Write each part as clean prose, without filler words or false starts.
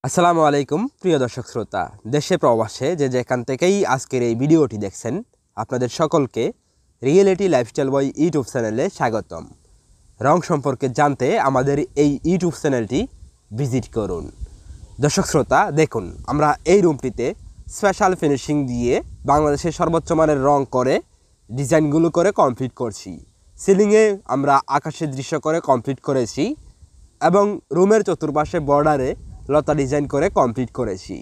আসসালামু আলাইকুম প্রিয় দর্শক শ্রোতা, দেশে প্রবাসে যে যেখান থেকেই আজকের এই ভিডিওটি দেখছেন আপনাদের সকলকে রিয়েলিটি লাইফস্টাইল বয় ইউটিউব চ্যানেলে স্বাগতম। রং সম্পর্কে জানতে আমাদের এই ইউটিউব চ্যানেলটি ভিজিট করুন। দর্শক শ্রোতা দেখুন, আমরা এই রুমটিতে স্পেশাল ফিনিশিং দিয়ে বাংলাদেশের সর্বোচ্চ মানের রং করে ডিজাইনগুলো করে কমপ্লিট করছি। সিলিংয়ে আমরা আকাশের দৃশ্য করে কমপ্লিট করেছি এবং রুমের চতুর্পাশে বর্ডারে লতা ডিজাইন করে কমপ্লিট করেছি।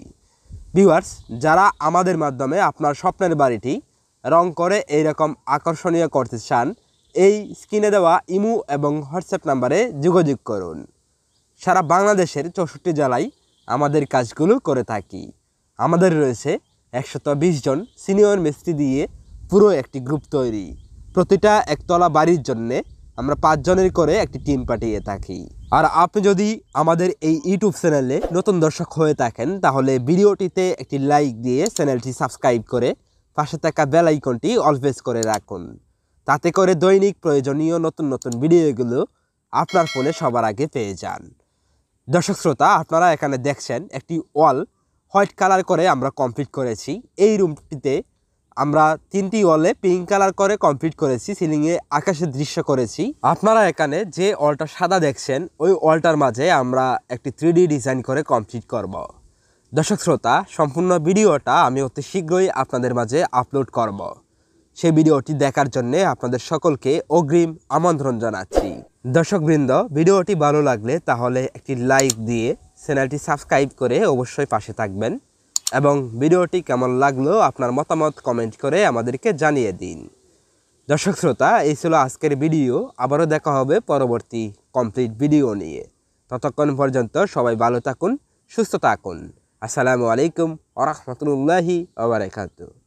ভিউয়ার্স, যারা আমাদের মাধ্যমে আপনার স্বপ্নের বাড়িটি রং করে এইরকম আকর্ষণীয় করতে চান, এই স্ক্রিনে দেওয়া ইমো এবং হোয়াটসঅ্যাপ নাম্বারে যোগাযোগ করুন। সারা বাংলাদেশের 64 জেলায় আমাদের কাজগুলো করে থাকি। আমাদের রয়েছে 120 জন সিনিয়র মিস্ত্রি দিয়ে পুরো একটি গ্রুপ তৈরি। প্রতিটা একতলা বাড়ির জন্যে আমরা 5 জনের করে একটি টিম পাঠিয়ে থাকি। আর আপনি যদি আমাদের এই ইউটিউব চ্যানেলে নতুন দর্শক হয়ে থাকেন, তাহলে ভিডিওটিতে একটি লাইক দিয়ে চ্যানেলটি সাবস্ক্রাইব করে পাশে থাকা বেল আইকনটি অল প্রেস করে রাখুন। তাতে করে দৈনিক প্রয়োজনীয় নতুন নতুন ভিডিওগুলো আপনার ফোনে সবার আগে পেয়ে যান। দর্শক শ্রোতা, আপনারা এখানে দেখছেন একটি ওয়াল হোয়াইট কালার করে আমরা কমপ্লিট করেছি। এই রুমটিতে আমরা 3টি ওয়ালে পিঙ্ক কালার করে কমপ্লিট করেছি, সিলিংয়ে আকাশের দৃশ্য করেছি। আপনারা এখানে যে ওয়ালটা সাদা দেখছেন, ওই ওয়ালটার মাঝে আমরা একটি 3D ডিজাইন করে কমপ্লিট করব। দর্শক শ্রোতা, সম্পূর্ণ ভিডিওটা আমি অতি শীঘ্রই আপনাদের মাঝে আপলোড করব। সেই ভিডিওটি দেখার জন্য আপনাদের সকলকে অগ্রিম আমন্ত্রণ জানাচ্ছি। দর্শকবৃন্দ, ভিডিওটি ভালো লাগলে তাহলে একটি লাইক দিয়ে চ্যানেলটি সাবস্ক্রাইব করে অবশ্যই পাশে থাকবেন এবং ভিডিওটি কেমন লাগলো আপনার মতামত কমেন্ট করে আমাদেরকে জানিয়ে দিন। দর্শক শ্রোতা, এই ছিল আজকের ভিডিও। আবারও দেখা হবে পরবর্তী কমপ্লিট ভিডিও নিয়ে। ততক্ষণ পর্যন্ত সবাই ভালো থাকুন, সুস্থ থাকুন। আসসালামু আলাইকুম ওয়া রাহমাতুল্লাহি ওয়া বারাকাতুহু।